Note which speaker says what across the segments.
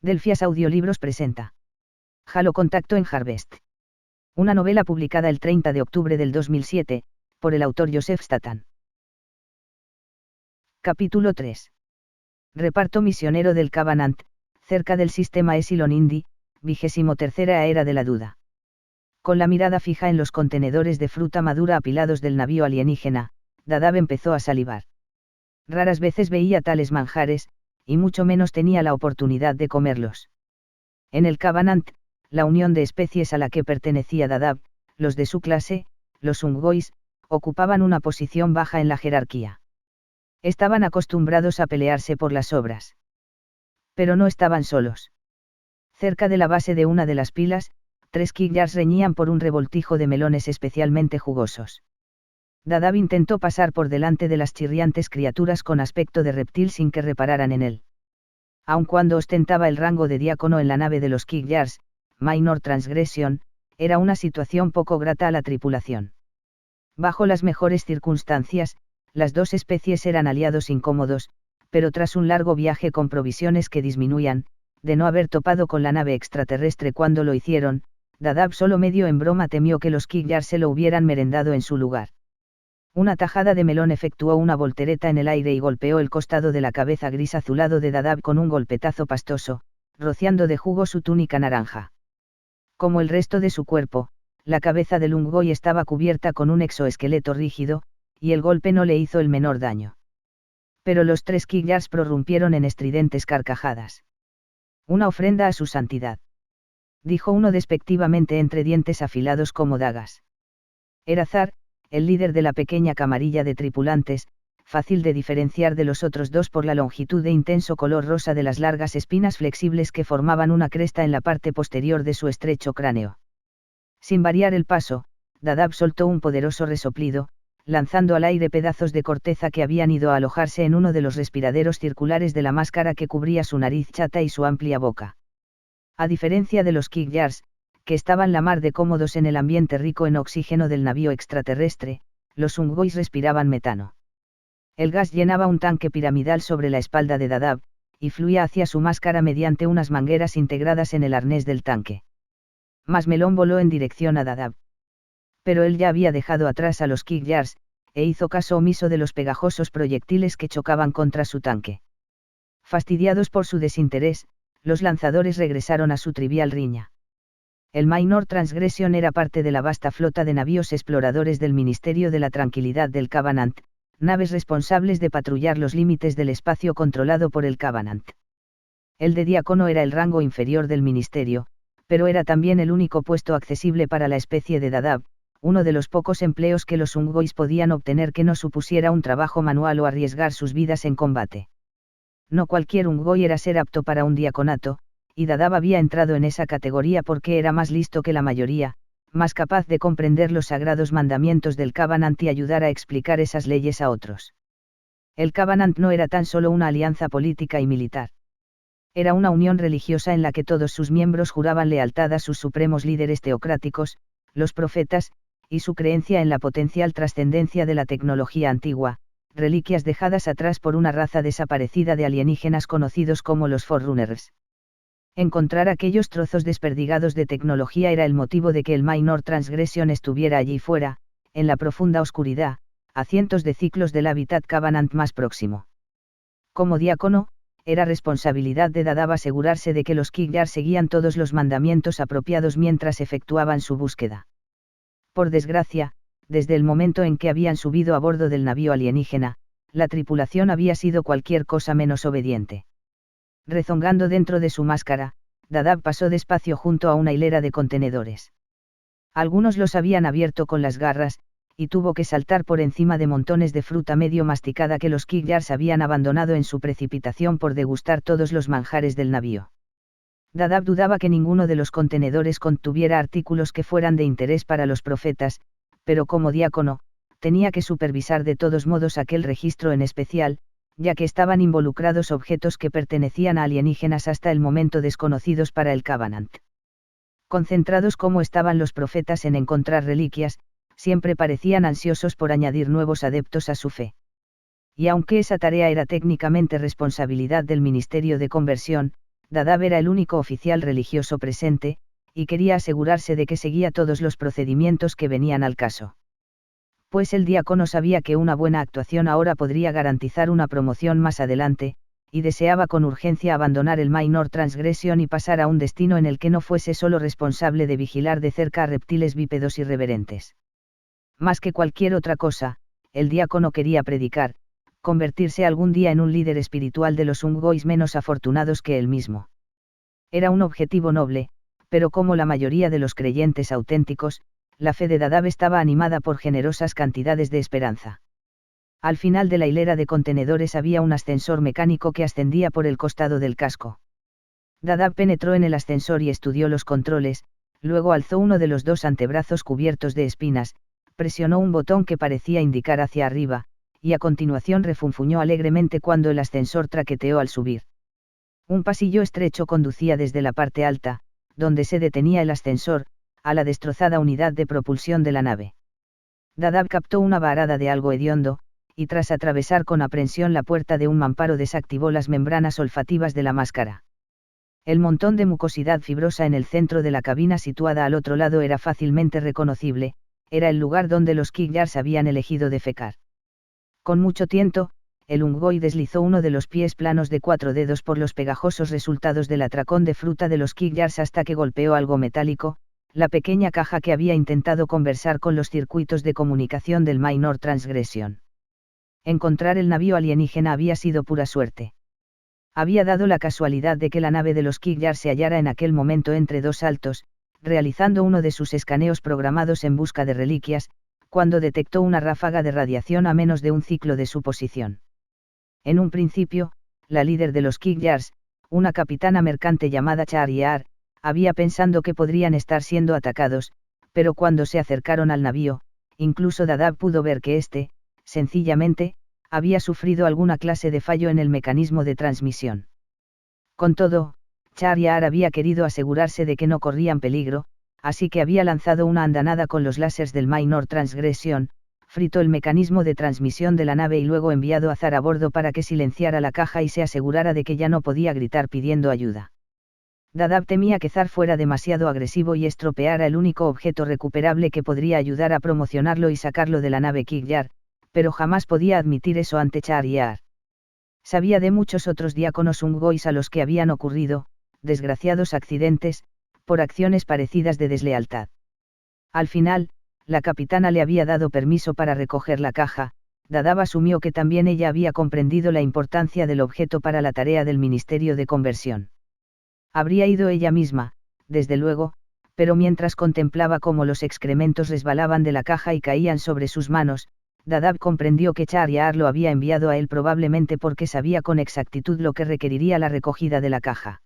Speaker 1: Delphias Audiolibros presenta Halo Contacto en Harvest. Una novela publicada el 30 de octubre del 2007, por el autor Joseph Statham. Capítulo 3. Reparto misionero del Covenant, cerca del sistema Epsilon Indi, 23ª era de la duda. Con la mirada fija en los contenedores de fruta madura apilados del navío alienígena, Dadab empezó a salivar. Raras veces veía tales manjares, y mucho menos tenía la oportunidad de comerlos. En el Covenant, la unión de especies a la que pertenecía Dadab, los de su clase, los Ungois, ocupaban una posición baja en la jerarquía. Estaban acostumbrados a pelearse por las obras. Pero no estaban solos. Cerca de la base de una de las pilas, 3 Kigyars reñían por un revoltijo de melones especialmente jugosos. Dadab intentó pasar por delante de las chirriantes criaturas con aspecto de reptil sin que repararan en él. Aun cuando ostentaba el rango de diácono en la nave de los Kigyars, Minor Transgression, era una situación poco grata a la tripulación. Bajo las mejores circunstancias, las dos especies eran aliados incómodos, pero tras un largo viaje con provisiones que disminuían, de no haber topado con la nave extraterrestre cuando lo hicieron, Dadab solo medio en broma temió que los Kigyars se lo hubieran merendado en su lugar. Una tajada de melón efectuó una voltereta en el aire y golpeó el costado de la cabeza gris azulado de Dadab con un golpetazo pastoso, rociando de jugo su túnica naranja. Como el resto de su cuerpo, la cabeza del Ungoi estaba cubierta con un exoesqueleto rígido, y el golpe no le hizo el menor daño. Pero los 3 Kigyars prorrumpieron en estridentes carcajadas. Una ofrenda a su santidad, dijo uno despectivamente entre dientes afilados como dagas. Erazar, el líder de la pequeña camarilla de tripulantes, fácil de diferenciar de los otros dos por la longitud de intenso color rosa de las largas espinas flexibles que formaban una cresta en la parte posterior de su estrecho cráneo. Sin variar el paso, Dadab soltó un poderoso resoplido, lanzando al aire pedazos de corteza que habían ido a alojarse en uno de los respiraderos circulares de la máscara que cubría su nariz chata y su amplia boca. A diferencia de los Kigyars, que estaban la mar de cómodos en el ambiente rico en oxígeno del navío extraterrestre, los Ungois respiraban metano. El gas llenaba un tanque piramidal sobre la espalda de Dadab, y fluía hacia su máscara mediante unas mangueras integradas en el arnés del tanque. Más melón voló en dirección a Dadab. Pero él ya había dejado atrás a los Kigyars, e hizo caso omiso de los pegajosos proyectiles que chocaban contra su tanque. Fastidiados por su desinterés, los lanzadores regresaron a su trivial riña. El Minor Transgression era parte de la vasta flota de navíos exploradores del Ministerio de la Tranquilidad del Covenant, naves responsables de patrullar los límites del espacio controlado por el Covenant. El de diácono era el rango inferior del ministerio, pero era también el único puesto accesible para la especie de Dadab, uno de los pocos empleos que los Ungois podían obtener que no supusiera un trabajo manual o arriesgar sus vidas en combate. No cualquier Ungoi era ser apto para un diaconato, y Dadab había entrado en esa categoría porque era más listo que la mayoría, más capaz de comprender los sagrados mandamientos del Covenant y ayudar a explicar esas leyes a otros. El Covenant no era tan solo una alianza política y militar. Era una unión religiosa en la que todos sus miembros juraban lealtad a sus supremos líderes teocráticos, los profetas, y su creencia en la potencial trascendencia de la tecnología antigua, reliquias dejadas atrás por una raza desaparecida de alienígenas conocidos como los Forerunners. Encontrar aquellos trozos desperdigados de tecnología era el motivo de que el Minor Transgression estuviera allí fuera, en la profunda oscuridad, a cientos de ciclos del hábitat Covenant más próximo. Como diácono, era responsabilidad de Dadab asegurarse de que los Kigyars seguían todos los mandamientos apropiados mientras efectuaban su búsqueda. Por desgracia, desde el momento en que habían subido a bordo del navío alienígena, la tripulación había sido cualquier cosa menos obediente. Rezongando dentro de su máscara, Dadab pasó despacio junto a una hilera de contenedores. Algunos los habían abierto con las garras, y tuvo que saltar por encima de montones de fruta medio masticada que los Kigyars habían abandonado en su precipitación por degustar todos los manjares del navío. Dadab dudaba que ninguno de los contenedores contuviera artículos que fueran de interés para los profetas, pero como diácono, tenía que supervisar de todos modos aquel registro en especial, ya que estaban involucrados objetos que pertenecían a alienígenas hasta el momento desconocidos para el Covenant. Concentrados como estaban los profetas en encontrar reliquias, siempre parecían ansiosos por añadir nuevos adeptos a su fe. Y aunque esa tarea era técnicamente responsabilidad del Ministerio de Conversión, Dadab era el único oficial religioso presente, y quería asegurarse de que seguía todos los procedimientos que venían al caso. Pues el diácono sabía que una buena actuación ahora podría garantizar una promoción más adelante, y deseaba con urgencia abandonar el Minor Transgression y pasar a un destino en el que no fuese solo responsable de vigilar de cerca a reptiles bípedos irreverentes. Más que cualquier otra cosa, el diácono quería predicar, convertirse algún día en un líder espiritual de los Ungois menos afortunados que él mismo. Era un objetivo noble, pero como la mayoría de los creyentes auténticos, la fe de Dadab estaba animada por generosas cantidades de esperanza. Al final de la hilera de contenedores había un ascensor mecánico que ascendía por el costado del casco. Dadab penetró en el ascensor y estudió los controles, luego alzó uno de los dos antebrazos cubiertos de espinas, presionó un botón que parecía indicar hacia arriba, y a continuación refunfuñó alegremente cuando el ascensor traqueteó al subir. Un pasillo estrecho conducía desde la parte alta, donde se detenía el ascensor, a la destrozada unidad de propulsión de la nave. Dadab captó una varada de algo hediondo, y tras atravesar con aprensión la puerta de un mamparo desactivó las membranas olfativas de la máscara. El montón de mucosidad fibrosa en el centro de la cabina situada al otro lado era fácilmente reconocible, era el lugar donde los Kigyars habían elegido defecar. Con mucho tiento, el Unggoy deslizó uno de los pies planos de 4 dedos por los pegajosos resultados del atracón de fruta de los Kigyars hasta que golpeó algo metálico, la pequeña caja que había intentado conversar con los circuitos de comunicación del Minor Transgression. Encontrar el navío alienígena había sido pura suerte. Había dado la casualidad de que la nave de los Kigyars se hallara en aquel momento entre dos saltos, realizando uno de sus escaneos programados en busca de reliquias, cuando detectó una ráfaga de radiación a menos de un ciclo de su posición. En un principio, la líder de los Kigyars, una capitana mercante llamada Chariar, había pensado que podrían estar siendo atacados, pero cuando se acercaron al navío, incluso Dadab pudo ver que éste, sencillamente, había sufrido alguna clase de fallo en el mecanismo de transmisión. Con todo, Chariar había querido asegurarse de que no corrían peligro, así que había lanzado una andanada con los láseres del Minor Transgression, fritó el mecanismo de transmisión de la nave y luego enviado a Zar a bordo para que silenciara la caja y se asegurara de que ya no podía gritar pidiendo ayuda. Dadab temía que Zar fuera demasiado agresivo y estropeara el único objeto recuperable que podría ayudar a promocionarlo y sacarlo de la nave Kigyar, pero jamás podía admitir eso ante Chariar. Sabía de muchos otros diáconos Unggois a los que habían ocurrido, desgraciados accidentes, por acciones parecidas de deslealtad. Al final, la capitana le había dado permiso para recoger la caja. Dadab asumió que también ella había comprendido la importancia del objeto para la tarea del Ministerio de Conversión. Habría ido ella misma, desde luego, pero mientras contemplaba cómo los excrementos resbalaban de la caja y caían sobre sus manos, Dadab comprendió que Chariar lo había enviado a él probablemente porque sabía con exactitud lo que requeriría la recogida de la caja.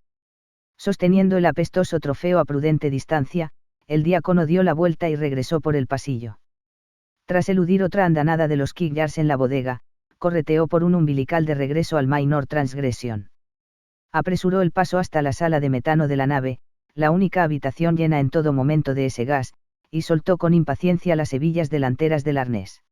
Speaker 1: Sosteniendo el apestoso trofeo a prudente distancia, el diácono dio la vuelta y regresó por el pasillo. Tras eludir otra andanada de los Kigyars en la bodega, correteó por un umbilical de regreso al Minor Transgression. Apresuró el paso hasta la sala de metano de la nave, la única habitación llena en todo momento de ese gas, y soltó con impaciencia las hebillas delanteras del arnés.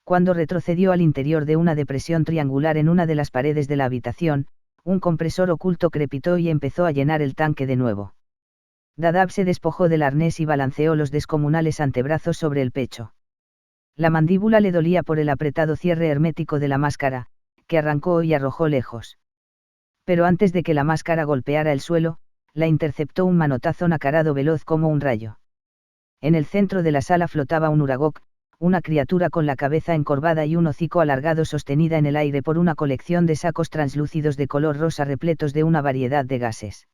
Speaker 1: Cuando retrocedió al interior de una depresión triangular en una de las paredes de la habitación, un compresor oculto crepitó y empezó a llenar el tanque de nuevo. Dadab se despojó del arnés y balanceó los descomunales antebrazos sobre el pecho. La mandíbula le dolía por el apretado cierre hermético de la máscara, que arrancó y arrojó lejos. Pero antes de que la máscara golpeara el suelo, la interceptó un manotazo nacarado veloz como un rayo. En el centro de la sala flotaba un Uragok, una criatura con la cabeza encorvada y un hocico alargado sostenida en el aire por una colección de sacos translúcidos de color rosa repletos de una variedad de gases.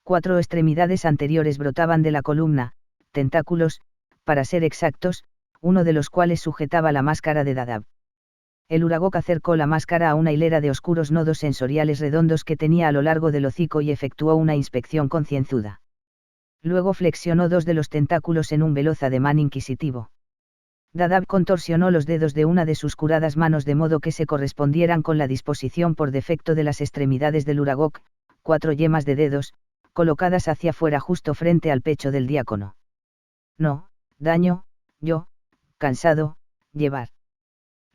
Speaker 1: 4 extremidades anteriores brotaban de la columna, tentáculos, para ser exactos, uno de los cuales sujetaba la máscara de Dadab. El Uragok acercó la máscara a una hilera de oscuros nodos sensoriales redondos que tenía a lo largo del hocico y efectuó una inspección concienzuda. Luego flexionó 2 de los tentáculos en un veloz ademán inquisitivo. Dadab contorsionó los dedos de una de sus curadas manos de modo que se correspondieran con la disposición por defecto de las extremidades del Uragok, 4 yemas de dedos, colocadas hacia afuera justo frente al pecho del diácono. No, daño, yo, cansado, llevar.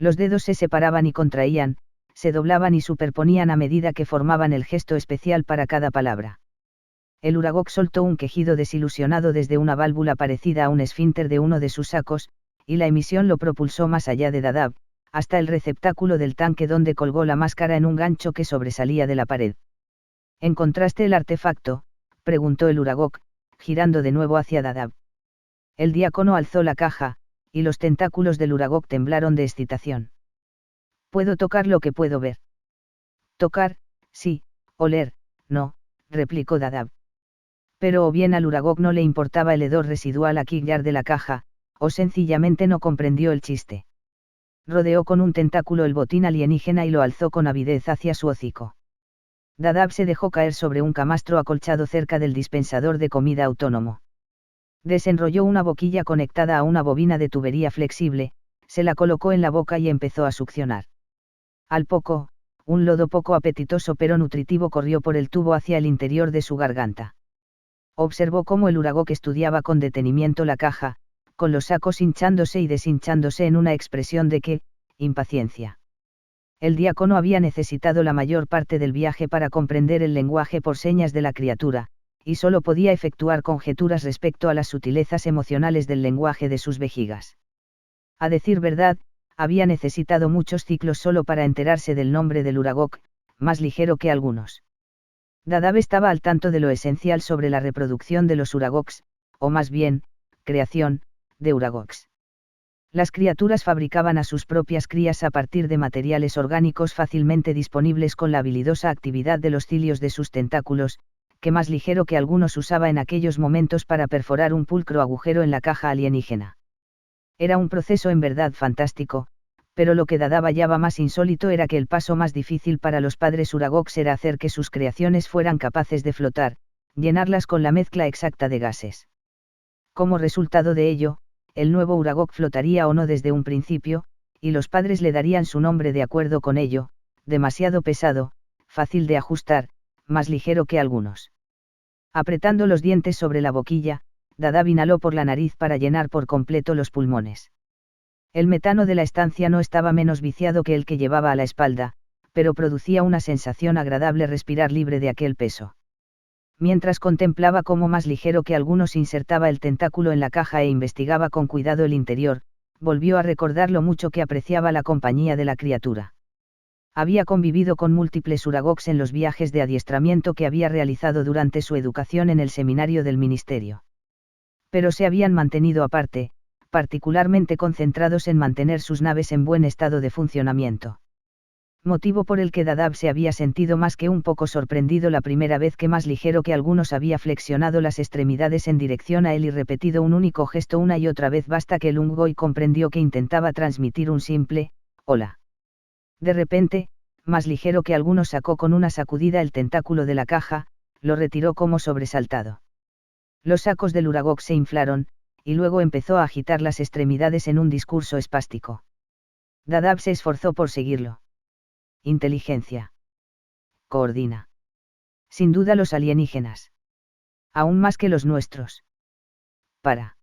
Speaker 1: Los dedos se separaban y contraían, se doblaban y superponían a medida que formaban el gesto especial para cada palabra. El Uragok soltó un quejido desilusionado desde una válvula parecida a un esfínter de uno de sus sacos, y la emisión lo propulsó más allá de Dadab, hasta el receptáculo del tanque donde colgó la máscara en un gancho que sobresalía de la pared. ¿Encontraste el artefacto?, preguntó el Uragok, girando de nuevo hacia Dadab. El diácono alzó la caja, y los tentáculos del Uragok temblaron de excitación. «Puedo tocar lo que puedo ver». «Tocar, sí, oler, no», replicó Dadab. Pero o bien al Uragok no le importaba el hedor residual a quillar de la caja, o sencillamente no comprendió el chiste. Rodeó con un tentáculo el botín alienígena y lo alzó con avidez hacia su hocico. Dadab se dejó caer sobre un camastro acolchado cerca del dispensador de comida autónomo. Desenrolló una boquilla conectada a una bobina de tubería flexible, se la colocó en la boca y empezó a succionar. Al poco, un lodo poco apetitoso pero nutritivo corrió por el tubo hacia el interior de su garganta. Observó cómo el Uragok estudiaba con detenimiento la caja, con los sacos hinchándose y deshinchándose en una expresión de impaciencia. El diácono había necesitado la mayor parte del viaje para comprender el lenguaje por señas de la criatura, y solo podía efectuar conjeturas respecto a las sutilezas emocionales del lenguaje de sus vejigas. A decir verdad, había necesitado muchos ciclos solo para enterarse del nombre del Uragok, más ligero que algunos. Dadab estaba al tanto de lo esencial sobre la reproducción de los Uragoks, o más bien, creación, de Uragoks. Las criaturas fabricaban a sus propias crías a partir de materiales orgánicos fácilmente disponibles con la habilidosa actividad de los cilios de sus tentáculos, que más ligero que algunos usaba en aquellos momentos para perforar un pulcro agujero en la caja alienígena. Era un proceso en verdad fantástico, pero lo que Dadab hallaba más insólito era que el paso más difícil para los padres Uragoks era hacer que sus creaciones fueran capaces de flotar, llenarlas con la mezcla exacta de gases. Como resultado de ello, el nuevo Uragok flotaría o no desde un principio, y los padres le darían su nombre de acuerdo con ello: demasiado pesado, fácil de ajustar, más ligero que algunos. Apretando los dientes sobre la boquilla, Dadab inhaló por la nariz para llenar por completo los pulmones. El metano de la estancia no estaba menos viciado que el que llevaba a la espalda, pero producía una sensación agradable respirar libre de aquel peso. Mientras contemplaba cómo más ligero que algunos insertaba el tentáculo en la caja e investigaba con cuidado el interior, volvió a recordar lo mucho que apreciaba la compañía de la criatura. Había convivido con múltiples Uragoks en los viajes de adiestramiento que había realizado durante su educación en el seminario del ministerio. Pero se habían mantenido aparte, particularmente concentrados en mantener sus naves en buen estado de funcionamiento. Motivo por el que Dadab se había sentido más que un poco sorprendido la primera vez que más ligero que algunos había flexionado las extremidades en dirección a él y repetido un único gesto una y otra vez basta que el Unggoy comprendió que intentaba transmitir un simple «hola». De repente, más ligero que algunos sacó con una sacudida el tentáculo de la caja, lo retiró como sobresaltado. Los sacos del Uragok se inflaron, y luego empezó a agitar las extremidades en un discurso espástico. Dadab se esforzó por seguirlo. Inteligencia. Coordina. Sin duda los alienígenas. Aún más que los nuestros. Para.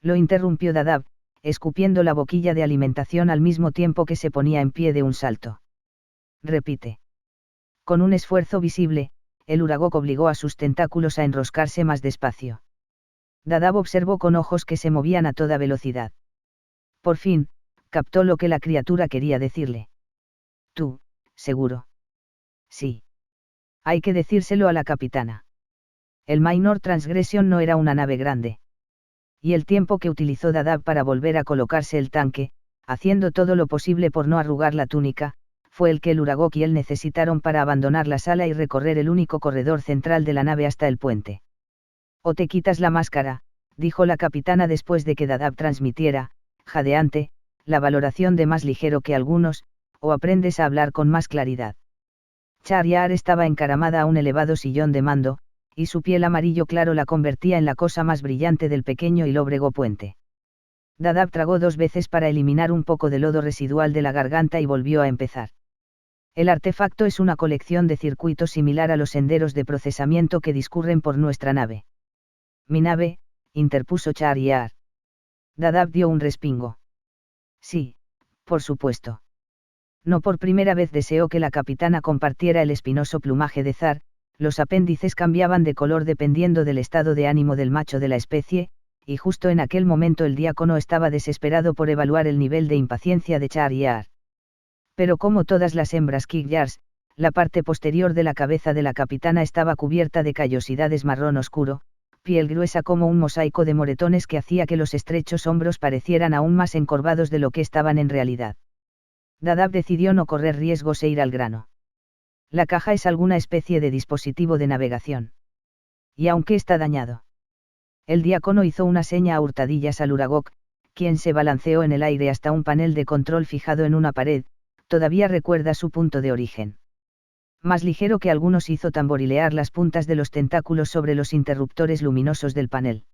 Speaker 1: Lo interrumpió Dadab, escupiendo la boquilla de alimentación al mismo tiempo que se ponía en pie de un salto. Repite. Con un esfuerzo visible, el Uragok obligó a sus tentáculos a enroscarse más despacio. Dadab observó con ojos que se movían a toda velocidad. Por fin, captó lo que la criatura quería decirle. Tú, seguro. Sí. Hay que decírselo a la capitana. El Minor Transgression no era una nave grande. Y el tiempo que utilizó Dadab para volver a colocarse el tanque, haciendo todo lo posible por no arrugar la túnica, fue el que el Uragok y él necesitaron para abandonar la sala y recorrer el único corredor central de la nave hasta el puente. «O te quitas la máscara», dijo la capitana después de que Dadab transmitiera, jadeante, la valoración de más ligero que algunos, «o aprendes a hablar con más claridad». Char-Yar estaba encaramada a un elevado sillón de mando, y su piel amarillo claro la convertía en la cosa más brillante del pequeño y lóbrego puente. Dadab tragó 2 veces para eliminar un poco de lodo residual de la garganta y volvió a empezar. El artefacto es una colección de circuitos similar a los senderos de procesamiento que discurren por nuestra nave. Mi nave, interpuso Char-Yar. Dadab dio un respingo. Sí, por supuesto. No por primera vez deseó que la capitana compartiera el espinoso plumaje de zar, los apéndices cambiaban de color dependiendo del estado de ánimo del macho de la especie, y justo en aquel momento el diácono estaba desesperado por evaluar el nivel de impaciencia de Shahryar. Pero como todas las hembras Kigyars, la parte posterior de la cabeza de la capitana estaba cubierta de callosidades marrón oscuro, piel gruesa como un mosaico de moretones que hacía que los estrechos hombros parecieran aún más encorvados de lo que estaban en realidad. Dadab decidió no correr riesgos e ir al grano. La caja es alguna especie de dispositivo de navegación. ¿Y aunque está dañado? El diácono hizo una seña a hurtadillas al Uragok, quien se balanceó en el aire hasta un panel de control fijado en una pared, todavía recuerda su punto de origen. Más ligero que algunos hizo tamborilear las puntas de los tentáculos sobre los interruptores luminosos del panel.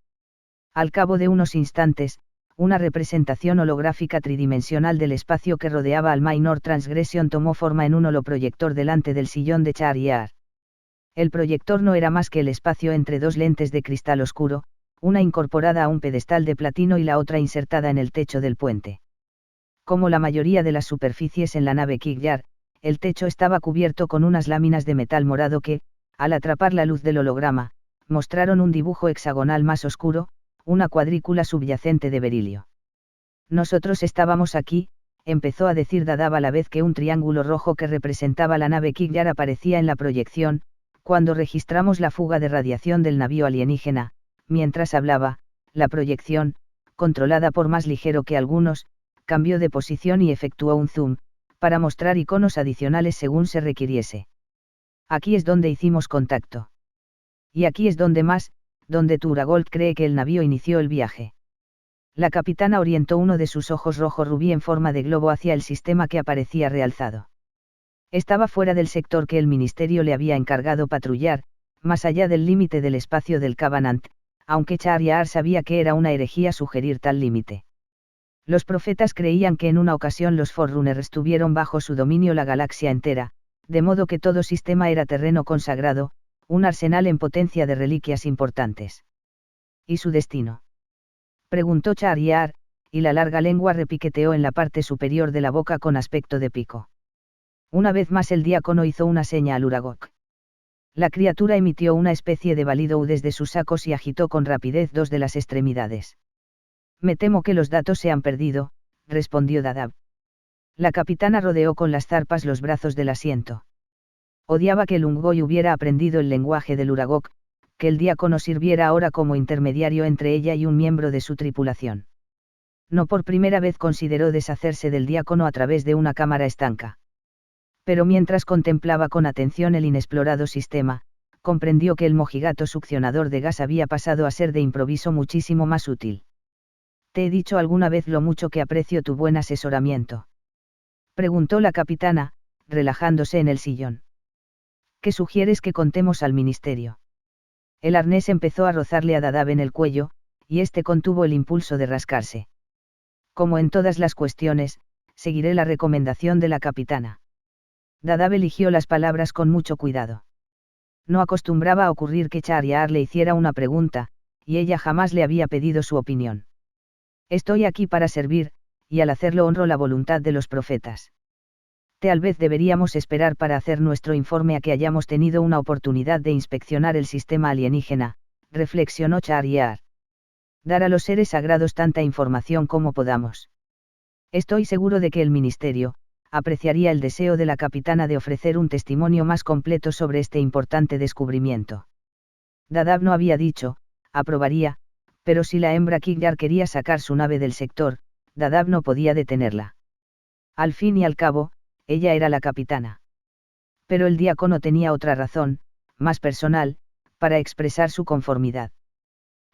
Speaker 1: Al cabo de unos instantes, una representación holográfica tridimensional del espacio que rodeaba al Minor Transgression tomó forma en un holoproyector delante del sillón de Shahryar. El proyector no era más que el espacio entre dos lentes de cristal oscuro, una incorporada a un pedestal de platino y la otra insertada en el techo del puente. Como la mayoría de las superficies en la nave Kigyar, el techo estaba cubierto con unas láminas de metal morado que, al atrapar la luz del holograma, mostraron un dibujo hexagonal más oscuro, una cuadrícula subyacente de berilio. Nosotros estábamos aquí, empezó a decir Dadab a la vez que un triángulo rojo que representaba la nave Kigyar aparecía en la proyección, cuando registramos la fuga de radiación del navío alienígena. Mientras hablaba, la proyección, controlada por más ligero que algunos, cambió de posición y efectuó un zoom, para mostrar iconos adicionales según se requiriese. Aquí es donde hicimos contacto. Y aquí es donde Turagold cree que el navío inició el viaje. La capitana orientó uno de sus ojos rojo rubí en forma de globo hacia el sistema que aparecía realzado. Estaba fuera del sector que el ministerio le había encargado patrullar, más allá del límite del espacio del Covenant, aunque Shahryar sabía que era una herejía sugerir tal límite. Los profetas creían que en una ocasión los Forerunners tuvieron bajo su dominio la galaxia entera, de modo que todo sistema era terreno consagrado, un arsenal en potencia de reliquias importantes. ¿Y su destino?, preguntó Shahryar, y la larga lengua repiqueteó en la parte superior de la boca con aspecto de pico. Una vez más el diácono hizo una seña al Uragok. La criatura emitió una especie de balido desde sus sacos y agitó con rapidez dos de las extremidades. Me temo que los datos se han perdido, respondió Dadab. La capitana rodeó con las zarpas los brazos del asiento. Odiaba que Lungoy hubiera aprendido el lenguaje del Uragok, que el diácono sirviera ahora como intermediario entre ella y un miembro de su tripulación. No por primera vez consideró deshacerse del diácono a través de una cámara estanca. Pero mientras contemplaba con atención el inexplorado sistema, comprendió que el mojigato succionador de gas había pasado a ser de improviso muchísimo más útil. ¿Te he dicho alguna vez lo mucho que aprecio tu buen asesoramiento?, preguntó la capitana, relajándose en el sillón. ¿Qué sugieres que contemos al ministerio? El arnés empezó a rozarle a Dadab en el cuello, y este contuvo el impulso de rascarse. Como en todas las cuestiones, seguiré la recomendación de la capitana. Dadab eligió las palabras con mucho cuidado. No acostumbraba a ocurrir que Shahryar le hiciera una pregunta, y ella jamás le había pedido su opinión. Estoy aquí para servir, y al hacerlo honro la voluntad de los profetas. Tal vez deberíamos esperar para hacer nuestro informe a que hayamos tenido una oportunidad de inspeccionar el sistema alienígena, reflexionó Shahryar. Dar a los seres sagrados tanta información como podamos. Estoy seguro de que el ministerio apreciaría el deseo de la capitana de ofrecer un testimonio más completo sobre este importante descubrimiento. Dadab no había dicho, aprobaría, pero si la hembra Kigyar quería sacar su nave del sector, Dadab no podía detenerla. Al fin y al cabo, ella era la capitana. Pero el diácono tenía otra razón, más personal, para expresar su conformidad.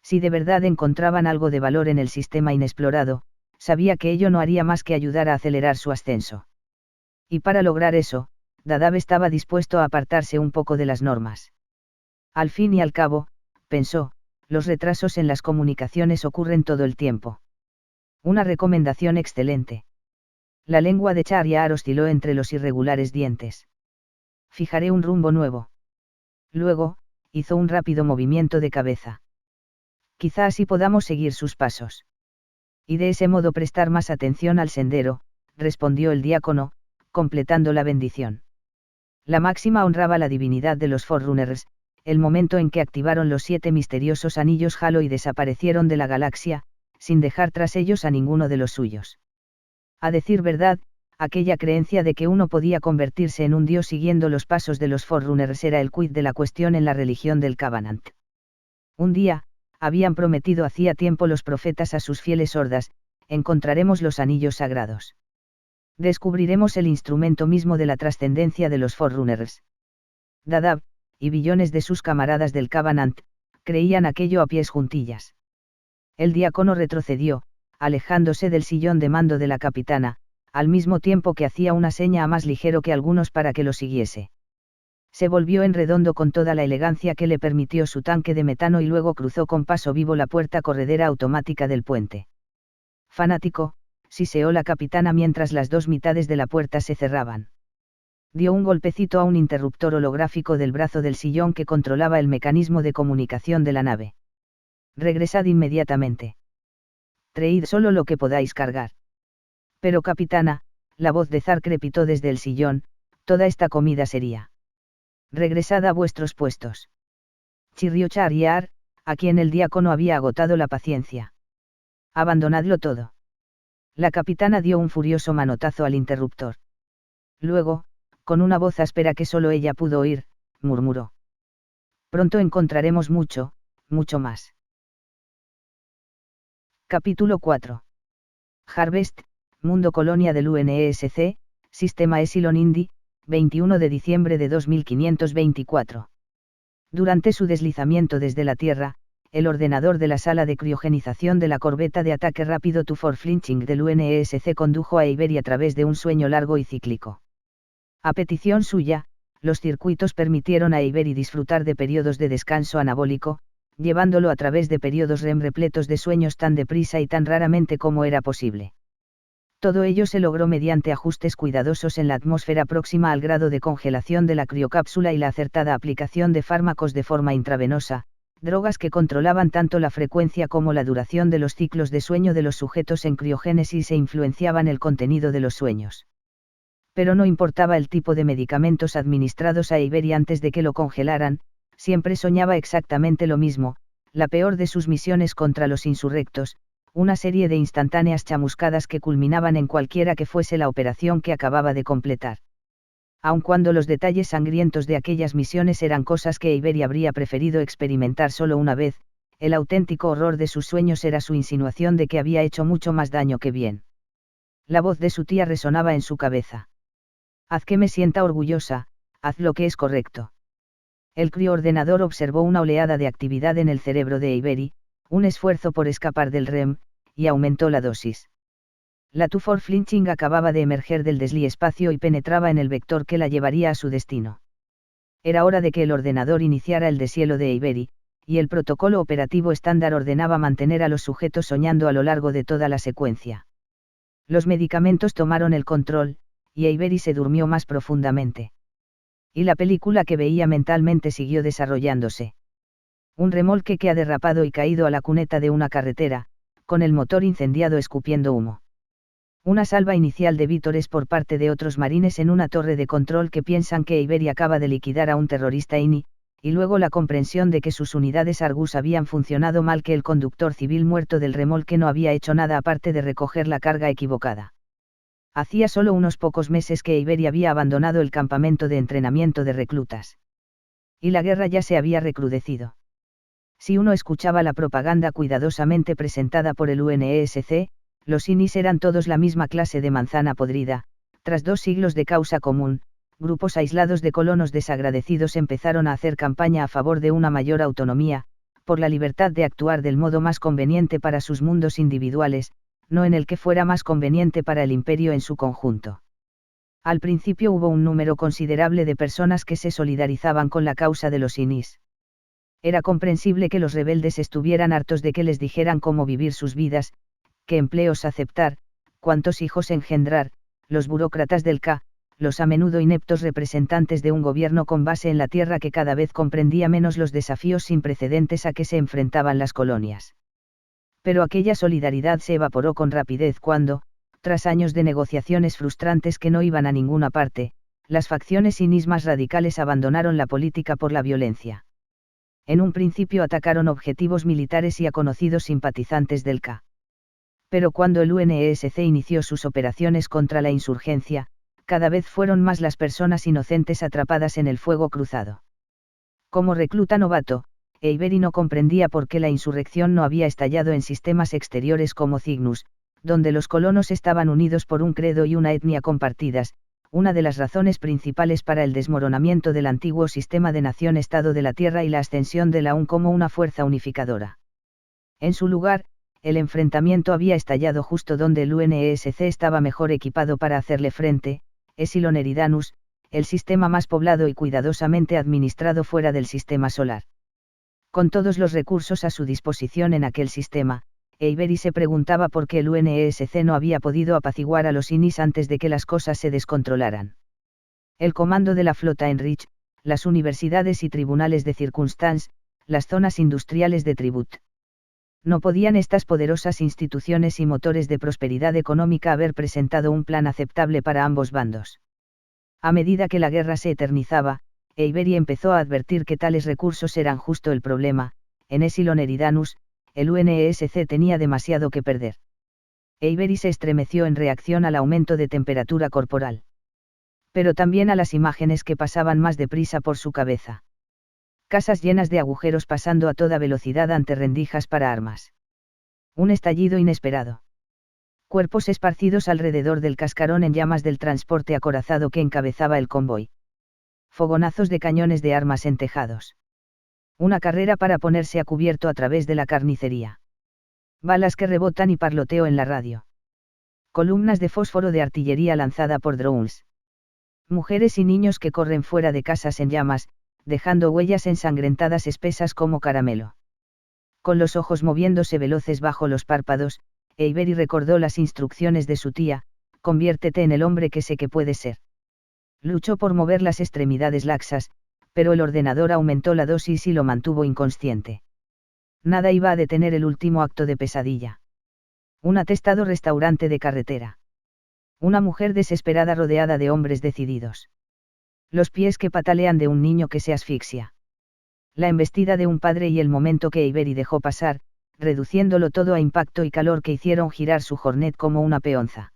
Speaker 1: Si de verdad encontraban algo de valor en el sistema inexplorado, sabía que ello no haría más que ayudar a acelerar su ascenso. Y para lograr eso, Dadab estaba dispuesto a apartarse un poco de las normas. Al fin y al cabo, pensó, los retrasos en las comunicaciones ocurren todo el tiempo. Una recomendación excelente. La lengua de Shahryar osciló entre los irregulares dientes. Fijaré un rumbo nuevo. Luego, hizo un rápido movimiento de cabeza. Quizá así podamos seguir sus pasos. Y de ese modo prestar más atención al sendero, respondió el diácono, completando la bendición. La máxima honraba la divinidad de los Forerunners, el momento en que activaron los 7 misteriosos anillos Halo y desaparecieron de la galaxia, sin dejar tras ellos a ninguno de los suyos. A decir verdad, aquella creencia de que uno podía convertirse en un dios siguiendo los pasos de los Forerunners era el quid de la cuestión en la religión del Covenant. Un día, habían prometido hacía tiempo los profetas a sus fieles hordas, encontraremos los anillos sagrados. Descubriremos el instrumento mismo de la trascendencia de los Forerunners. Dadab, y billones de sus camaradas del Covenant, creían aquello a pies juntillas. El diácono retrocedió, alejándose del sillón de mando de la capitana, al mismo tiempo que hacía una seña a más ligero que algunos para que lo siguiese. Se volvió en redondo con toda la elegancia que le permitió su tanque de metano y luego cruzó con paso vivo la puerta corredera automática del puente. Fanático, siseó la capitana mientras las 2 mitades de la puerta se cerraban. Dio un golpecito a un interruptor holográfico del brazo del sillón que controlaba el mecanismo de comunicación de la nave. Regresad inmediatamente. Traed solo lo que podáis cargar. Pero capitana, la voz de Zar crepitó desde el sillón, toda esta comida sería. Regresad a vuestros puestos. Chirrió Chariar, a quien el diácono había agotado la paciencia. Abandonadlo todo. La capitana dio un furioso manotazo al interruptor. Luego, con una voz áspera que solo ella pudo oír, murmuró. Pronto encontraremos mucho, mucho más. Capítulo 4. Harvest, Mundo Colonia del UNESC, Sistema Epsilon Indi, 21 de diciembre de 2524. Durante su deslizamiento desde la Tierra, el ordenador de la sala de criogenización de la corbeta de ataque rápido to for flinching del UNESC condujo a Avery a través de un sueño largo y cíclico. A petición suya, los circuitos permitieron a Avery disfrutar de periodos de descanso anabólico, llevándolo a través de periodos REM repletos de sueños tan deprisa y tan raramente como era posible. Todo ello se logró mediante ajustes cuidadosos en la atmósfera próxima al grado de congelación de la criocápsula y la acertada aplicación de fármacos de forma intravenosa, drogas que controlaban tanto la frecuencia como la duración de los ciclos de sueño de los sujetos en criogénesis e influenciaban el contenido de los sueños. Pero no importaba el tipo de medicamentos administrados a Avery antes de que lo congelaran, siempre soñaba exactamente lo mismo, la peor de sus misiones contra los insurrectos, una serie de instantáneas chamuscadas que culminaban en cualquiera que fuese la operación que acababa de completar. Aun cuando los detalles sangrientos de aquellas misiones eran cosas que Avery habría preferido experimentar solo una vez, el auténtico horror de sus sueños era su insinuación de que había hecho mucho más daño que bien. La voz de su tía resonaba en su cabeza. Haz que me sienta orgullosa, haz lo que es correcto. El crioordenador observó una oleada de actividad en el cerebro de Avery, un esfuerzo por escapar del REM, y aumentó la dosis. La Tufor Flinching acababa de emerger del desliespacio y penetraba en el vector que la llevaría a su destino. Era hora de que el ordenador iniciara el deshielo de Avery, y el protocolo operativo estándar ordenaba mantener a los sujetos soñando a lo largo de toda la secuencia. Los medicamentos tomaron el control, y Avery se durmió más profundamente. Y la película que veía mentalmente siguió desarrollándose. Un remolque que ha derrapado y caído a la cuneta de una carretera, con el motor incendiado escupiendo humo. Una salva inicial de vítores por parte de otros marines en una torre de control que piensan que Avery acaba de liquidar a un terrorista INI, y luego la comprensión de que sus unidades Argus habían funcionado mal, que el conductor civil muerto del remolque no había hecho nada aparte de recoger la carga equivocada. Hacía solo unos pocos meses que Avery había abandonado el campamento de entrenamiento de reclutas. Y la guerra ya se había recrudecido. Si uno escuchaba la propaganda cuidadosamente presentada por el UNESC, los INIs eran todos la misma clase de manzana podrida. Tras 2 siglos de causa común, grupos aislados de colonos desagradecidos empezaron a hacer campaña a favor de una mayor autonomía, por la libertad de actuar del modo más conveniente para sus mundos individuales, no en el que fuera más conveniente para el imperio en su conjunto. Al principio hubo un número considerable de personas que se solidarizaban con la causa de los INIs. Era comprensible que los rebeldes estuvieran hartos de que les dijeran cómo vivir sus vidas, qué empleos aceptar, cuántos hijos engendrar. Los burócratas del K, los a menudo ineptos representantes de un gobierno con base en la tierra que cada vez comprendía menos los desafíos sin precedentes a que se enfrentaban las colonias. Pero aquella solidaridad se evaporó con rapidez cuando, Tras años de negociaciones frustrantes que no iban a ninguna parte, las facciones sinis más radicales abandonaron la política por la violencia. En un principio atacaron objetivos militares y a conocidos simpatizantes del K. Pero cuando el UNESC inició sus operaciones contra la insurgencia, cada vez fueron más las personas inocentes atrapadas en el fuego cruzado. Como recluta novato, Eybery no comprendía por qué la insurrección no había estallado en sistemas exteriores como Cygnus, donde los colonos estaban unidos por un credo y una etnia compartidas, una de las razones principales para el desmoronamiento del antiguo sistema de nación-estado de la Tierra y la ascensión de la UN como una fuerza unificadora. En su lugar, el enfrentamiento había estallado justo donde el UNESC estaba mejor equipado para hacerle frente, Epsilon Eridanus, el sistema más poblado y cuidadosamente administrado fuera del sistema solar. Con todos los recursos a su disposición en aquel sistema, Eybery se preguntaba por qué el UNESC no había podido apaciguar a los sinis antes de que las cosas se descontrolaran. El comando de la flota Enrich, las universidades y tribunales de Circunstance, las zonas industriales de Tribut. No podían estas poderosas instituciones y motores de prosperidad económica haber presentado un plan aceptable para ambos bandos. A medida que la guerra se eternizaba, Eybery empezó a advertir que tales recursos eran justo el problema. En Epsilon Eridanus, el UNESC tenía demasiado que perder. Eybery se estremeció en reacción al aumento de temperatura corporal. Pero también a las imágenes que pasaban más deprisa por su cabeza. Casas llenas de agujeros pasando a toda velocidad ante rendijas para armas. Un estallido inesperado. Cuerpos esparcidos alrededor del cascarón en llamas del transporte acorazado que encabezaba el convoy. Fogonazos de cañones de armas en tejados. Una carrera para ponerse a cubierto a través de la carnicería. Balas que rebotan y parloteo en la radio. Columnas de fósforo de artillería lanzada por drones. Mujeres y niños que corren fuera de casas en llamas, dejando huellas ensangrentadas espesas como caramelo. Con los ojos moviéndose veloces bajo los párpados, Eybery recordó las instrucciones de su tía: conviértete en el hombre que sé que puedes ser. Luchó por mover las extremidades laxas, pero el ordenador aumentó la dosis y lo mantuvo inconsciente. Nada iba a detener el último acto de pesadilla. Un atestado restaurante de carretera. Una mujer desesperada rodeada de hombres decididos. Los pies que patalean de un niño que se asfixia. La embestida de un padre y el momento que Eybery dejó pasar, reduciéndolo todo a impacto y calor que hicieron girar su Hornet como una peonza.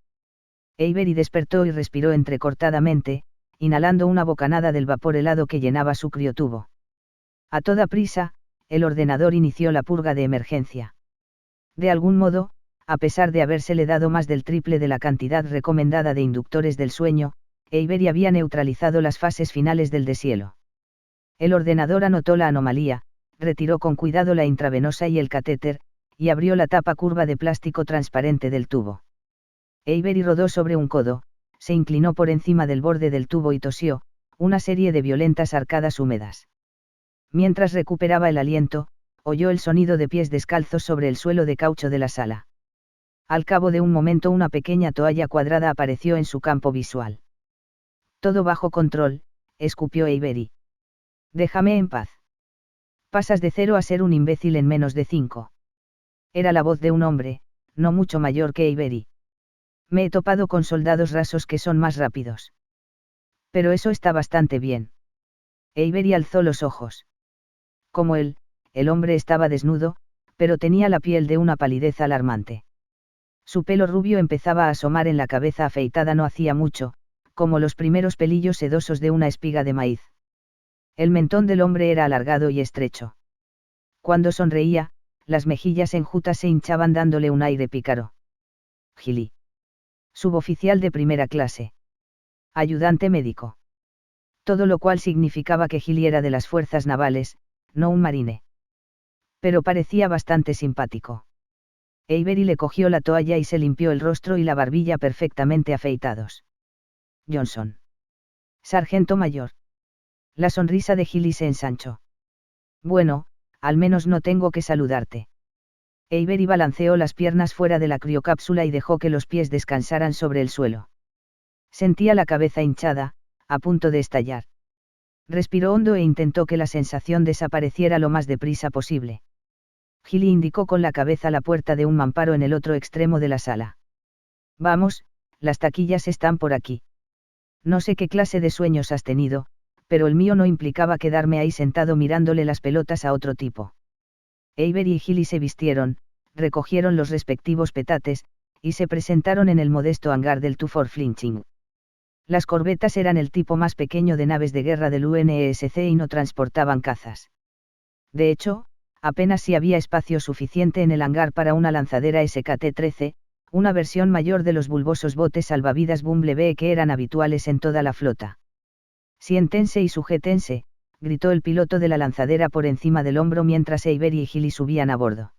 Speaker 1: Eybery despertó y respiró entrecortadamente, inhalando una bocanada del vapor helado que llenaba su criotubo. A toda prisa, el ordenador inició la purga de emergencia. De algún modo, a pesar de habérsele dado más del triple de la cantidad recomendada de inductores del sueño, Eybery había neutralizado las fases finales del deshielo. El ordenador anotó la anomalía, retiró con cuidado la intravenosa y el catéter, y abrió la tapa curva de plástico transparente del tubo. Eybery rodó sobre un codo, se inclinó por encima del borde del tubo y tosió, una serie de violentas arcadas húmedas. Mientras recuperaba el aliento, oyó el sonido de pies descalzos sobre el suelo de caucho de la sala. Al cabo de un momento una pequeña toalla cuadrada apareció en su campo visual. Todo bajo control, escupió Eybery. Déjame en paz. Pasas de 0 a ser un imbécil en menos de 5. Era la voz de un hombre, no mucho mayor que Eybery. Me he topado con soldados rasos que son más rápidos. Pero eso está bastante bien. Eybery alzó los ojos. Como él, el hombre estaba desnudo, pero tenía la piel de una palidez alarmante. Su pelo rubio empezaba a asomar en la cabeza afeitada no hacía mucho, como los primeros pelillos sedosos de una espiga de maíz. El mentón del hombre era alargado y estrecho. Cuando sonreía, las mejillas enjutas se hinchaban dándole un aire pícaro. Gili. Suboficial de primera clase. Ayudante médico. Todo lo cual significaba que Gili era de las fuerzas navales, no un marine. Pero parecía bastante simpático. Eybery le cogió la toalla y se limpió el rostro y la barbilla perfectamente afeitados. Johnson. Sargento mayor. La sonrisa de Gili se ensanchó. Bueno, al menos no tengo que saludarte. Eybery balanceó las piernas fuera de la criocápsula y dejó que los pies descansaran sobre el suelo. Sentía la cabeza hinchada, a punto de estallar. Respiró hondo e intentó que la sensación desapareciera lo más deprisa posible. Gili indicó con la cabeza la puerta de un mamparo en el otro extremo de la sala. Vamos, las taquillas están por aquí. No sé qué clase de sueños has tenido, pero el mío no implicaba quedarme ahí sentado mirándole las pelotas a otro tipo. Avery y Gilly se vistieron, recogieron los respectivos petates, y se presentaron en el modesto hangar del Twofold Flinching. Las corbetas eran el tipo más pequeño de naves de guerra del UNSC y no transportaban cazas. De hecho, apenas si había espacio suficiente en el hangar para una lanzadera SKT-13, una versión mayor de los bulbosos botes salvavidas Bumblebee que eran habituales en toda la flota. Siéntense y sujétense, gritó el piloto de la lanzadera por encima del hombro mientras Avery y Gilly subían a bordo.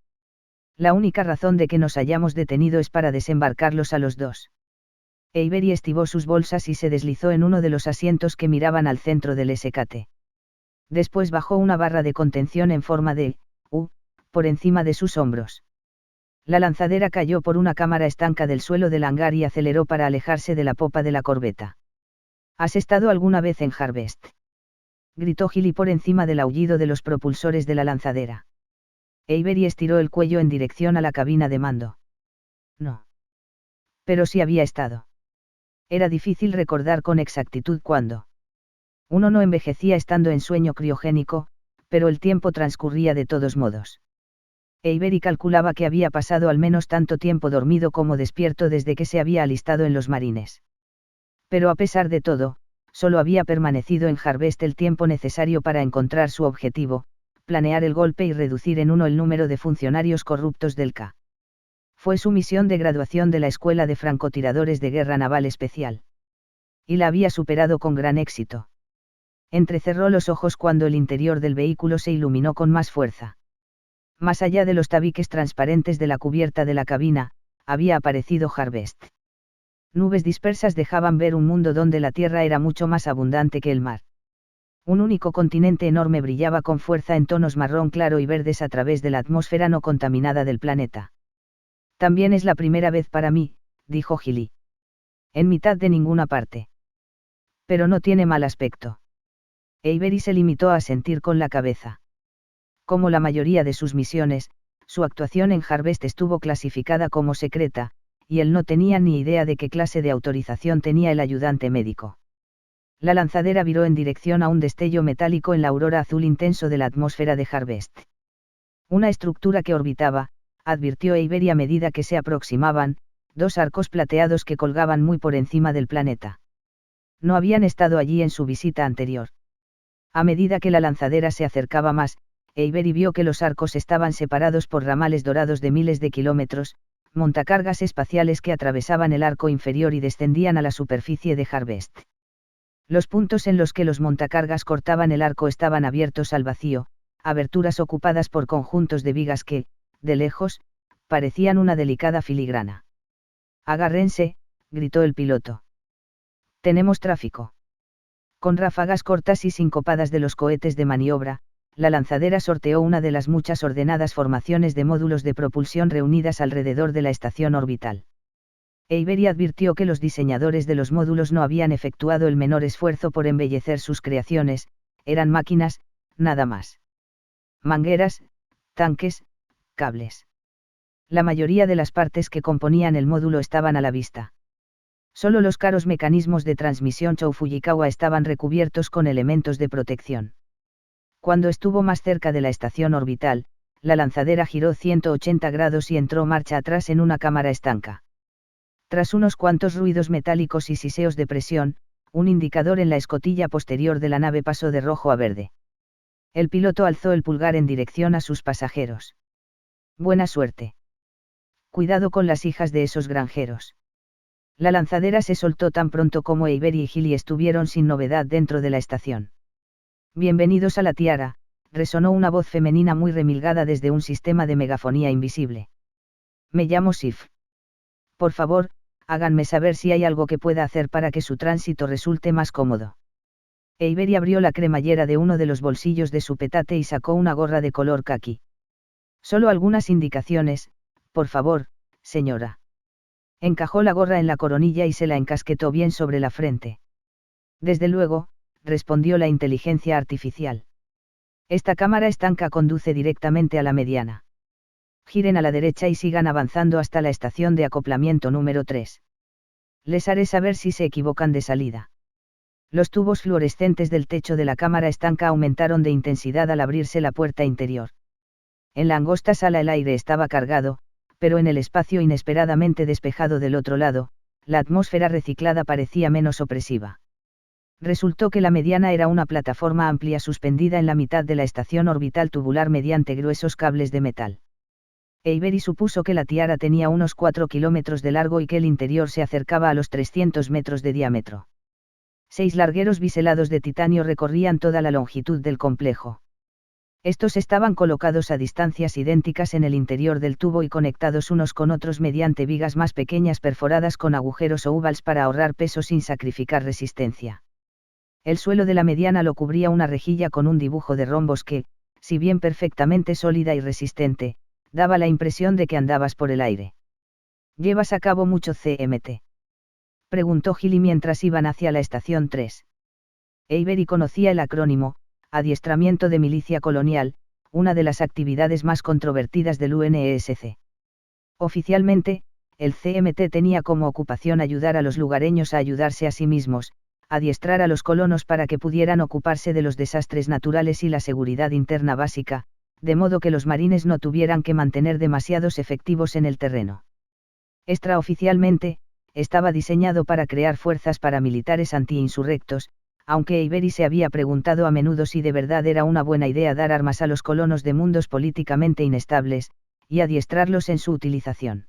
Speaker 1: La única razón de que nos hayamos detenido es para desembarcarlos a los dos. Avery estivó sus bolsas y se deslizó en uno de los asientos que miraban al centro del SKT. Después bajó una barra de contención en forma de U, por encima de sus hombros. La lanzadera cayó por una cámara estanca del suelo del hangar y aceleró para alejarse de la popa de la corbeta. ¿Has estado alguna vez en Harvest?, gritó Gilly por encima del aullido de los propulsores de la lanzadera. Avery estiró el cuello en dirección a la cabina de mando. No. Pero sí había estado. Era difícil recordar con exactitud cuándo. Uno no envejecía estando en sueño criogénico, pero el tiempo transcurría de todos modos. Avery calculaba que había pasado al menos tanto tiempo dormido como despierto desde que se había alistado en los marines. Pero a pesar de todo, solo había permanecido en Harvest el tiempo necesario para encontrar su objetivo, planear el golpe y reducir en 1 el número de funcionarios corruptos del K. Fue su misión de graduación de la Escuela de Francotiradores de Guerra Naval Especial. Y la había superado con gran éxito. Entrecerró los ojos cuando el interior del vehículo se iluminó con más fuerza. Más allá de los tabiques transparentes de la cubierta de la cabina, había aparecido Harvest. Nubes dispersas dejaban ver un mundo donde la tierra era mucho más abundante que el mar. Un único continente enorme brillaba con fuerza en tonos marrón claro y verdes a través de la atmósfera no contaminada del planeta. También es la primera vez para mí, dijo Gilly. En mitad de ninguna parte. Pero no tiene mal aspecto. Avery se limitó a asentir con la cabeza. Como la mayoría de sus misiones, su actuación en Harvest estuvo clasificada como secreta, y él no tenía ni idea de qué clase de autorización tenía el ayudante médico. La lanzadera viró en dirección a un destello metálico en la aurora azul intenso de la atmósfera de Harvest. Una estructura que orbitaba, advirtió Avery a medida que se aproximaban, 2 arcos plateados que colgaban muy por encima del planeta. No habían estado allí en su visita anterior. A medida que la lanzadera se acercaba más, Avery vio que los arcos estaban separados por ramales dorados de miles de kilómetros, montacargas espaciales que atravesaban el arco inferior y descendían a la superficie de Harvest. Los puntos en los que los montacargas cortaban el arco estaban abiertos al vacío, aberturas ocupadas por conjuntos de vigas que, de lejos, parecían una delicada filigrana. «Agárrense», gritó el piloto. «Tenemos tráfico». Con ráfagas cortas y sincopadas de los cohetes de maniobra, la lanzadera sorteó una de las muchas ordenadas formaciones de módulos de propulsión reunidas alrededor de la estación orbital. Avery advirtió que los diseñadores de los módulos no habían efectuado el menor esfuerzo por embellecer sus creaciones, eran máquinas, nada más. Mangueras, tanques, cables. La mayoría de las partes que componían el módulo estaban a la vista. Solo los caros mecanismos de transmisión Chou Fujikawa estaban recubiertos con elementos de protección. Cuando estuvo más cerca de la estación orbital, la lanzadera giró 180 grados y entró marcha atrás en una cámara estanca. Tras unos cuantos ruidos metálicos y siseos de presión, un indicador en la escotilla posterior de la nave pasó de rojo a verde. El piloto alzó el pulgar en dirección a sus pasajeros. Buena suerte. Cuidado con las hijas de esos granjeros. La lanzadera se soltó tan pronto como Avery y Gilly estuvieron sin novedad dentro de la estación. Bienvenidos a la Tiara, resonó una voz femenina muy remilgada desde un sistema de megafonía invisible. Me llamo Sif. Por favor, háganme saber si hay algo que pueda hacer para que su tránsito resulte más cómodo. Avery abrió la cremallera de uno de los bolsillos de su petate y sacó una gorra de color caqui. Solo algunas indicaciones, por favor, señora. Encajó la gorra en la coronilla y se la encasquetó bien sobre la frente. Desde luego, respondió la inteligencia artificial. Esta cámara estanca conduce directamente a la mediana. Giren a la derecha y sigan avanzando hasta la estación de acoplamiento número 3. Les haré saber si se equivocan de salida. Los tubos fluorescentes del techo de la cámara estanca aumentaron de intensidad al abrirse la puerta interior. En la angosta sala el aire estaba cargado, pero en el espacio inesperadamente despejado del otro lado, la atmósfera reciclada parecía menos opresiva. Resultó que la mediana era una plataforma amplia suspendida en la mitad de la estación orbital tubular mediante gruesos cables de metal. Avery supuso que la tiara tenía unos 4 kilómetros de largo y que el interior se acercaba a los 300 metros de diámetro. 6 largueros biselados de titanio recorrían toda la longitud del complejo. Estos estaban colocados a distancias idénticas en el interior del tubo y conectados unos con otros mediante vigas más pequeñas perforadas con agujeros o ovals para ahorrar peso sin sacrificar resistencia. El suelo de la mediana lo cubría una rejilla con un dibujo de rombos que, si bien perfectamente sólida y resistente, daba la impresión de que andabas por el aire. ¿Llevas a cabo mucho CMT?, preguntó Gilly mientras iban hacia la estación 3. Avery conocía el acrónimo, Adiestramiento de Milicia Colonial, una de las actividades más controvertidas del UNESC. Oficialmente, el CMT tenía como ocupación ayudar a los lugareños a ayudarse a sí mismos, adiestrar a los colonos para que pudieran ocuparse de los desastres naturales y la seguridad interna básica, de modo que los marines no tuvieran que mantener demasiados efectivos en el terreno. Extraoficialmente, estaba diseñado para crear fuerzas paramilitares anti-insurrectos, aunque Avery se había preguntado a menudo si de verdad era una buena idea dar armas a los colonos de mundos políticamente inestables, y adiestrarlos en su utilización.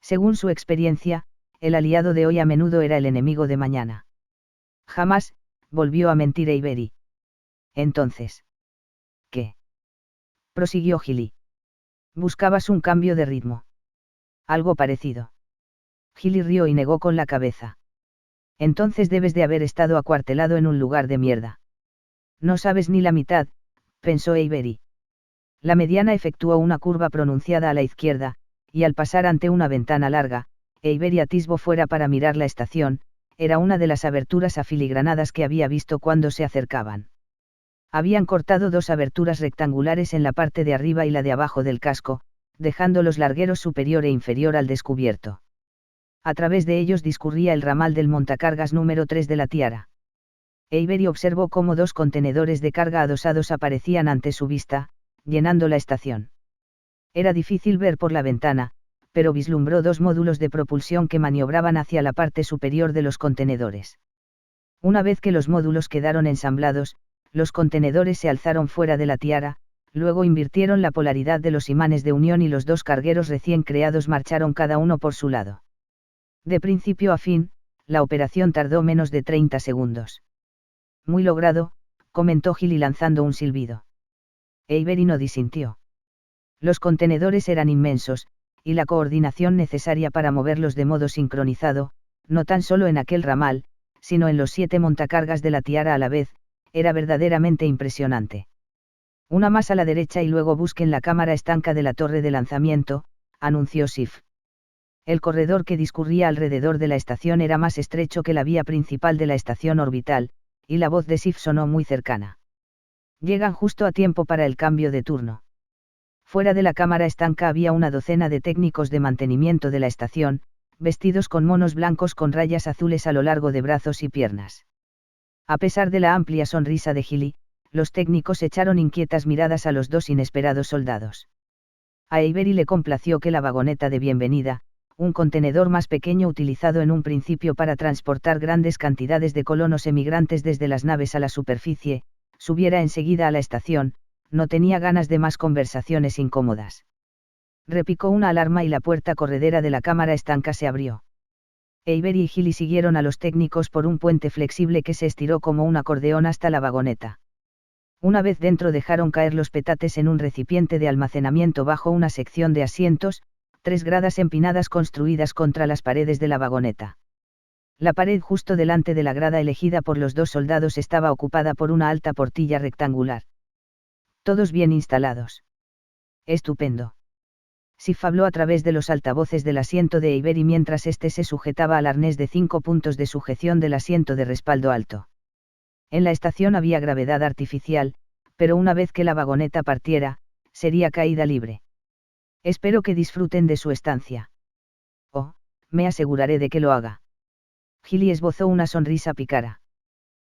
Speaker 1: Según su experiencia, el aliado de hoy a menudo era el enemigo de mañana. Jamás, volvió a mentir Avery. Entonces. ¿Qué? Prosiguió Gilly. Buscabas un cambio de ritmo. Algo parecido. Gilly rió y negó con la cabeza. Entonces debes de haber estado acuartelado en un lugar de mierda. No sabes ni la mitad, pensó Avery. La mediana efectuó una curva pronunciada a la izquierda, y al pasar ante una ventana larga, Avery atisbó fuera para mirar la estación. Era una de las aberturas afiligranadas que había visto cuando se acercaban. Habían cortado 2 aberturas rectangulares en la parte de arriba y la de abajo del casco, dejando los largueros superior e inferior al descubierto. A través de ellos discurría el ramal del montacargas número 3 de la tiara. Avery observó cómo 2 contenedores de carga adosados aparecían ante su vista, llenando la estación. Era difícil ver por la ventana, pero vislumbró 2 módulos de propulsión que maniobraban hacia la parte superior de los contenedores. Una vez que los módulos quedaron ensamblados, los contenedores se alzaron fuera de la tiara, luego invirtieron la polaridad de los imanes de unión y los 2 cargueros recién creados marcharon cada uno por su lado. De principio a fin, la operación tardó menos de 30 segundos. Muy logrado, comentó Gilly lanzando un silbido. Avery no disintió. Los contenedores eran inmensos, y la coordinación necesaria para moverlos de modo sincronizado, no tan solo en aquel ramal, sino en los 7 montacargas de la tiara a la vez, era verdaderamente impresionante. Una más a la derecha y luego busquen la cámara estanca de la torre de lanzamiento, anunció Sif. El corredor que discurría alrededor de la estación era más estrecho que la vía principal de la estación orbital, y la voz de Sif sonó muy cercana. Llegan justo a tiempo para el cambio de turno. Fuera de la cámara estanca había una docena de técnicos de mantenimiento de la estación, vestidos con monos blancos con rayas azules a lo largo de brazos y piernas. A pesar de la amplia sonrisa de Gilly, los técnicos echaron inquietas miradas a los 2 inesperados soldados. A Avery le complació que la vagoneta de bienvenida, un contenedor más pequeño utilizado en un principio para transportar grandes cantidades de colonos emigrantes desde las naves a la superficie, subiera enseguida a la estación. No tenía ganas de más conversaciones incómodas. Repicó una alarma y la puerta corredera de la cámara estanca se abrió. Avery y Gilly siguieron a los técnicos por un puente flexible que se estiró como un acordeón hasta la vagoneta. Una vez dentro dejaron caer los petates en un recipiente de almacenamiento bajo una sección de asientos, 3 gradas empinadas construidas contra las paredes de la vagoneta. La pared justo delante de la grada elegida por los 2 soldados estaba ocupada por una alta portilla rectangular. Todos bien instalados. Estupendo. Sif habló a través de los altavoces del asiento de Avery mientras éste se sujetaba al arnés de 5 puntos de sujeción del asiento de respaldo alto. En la estación había gravedad artificial, pero una vez que la vagoneta partiera, sería caída libre. Espero que disfruten de su estancia. Oh, me aseguraré de que lo haga. Gilly esbozó una sonrisa pícara.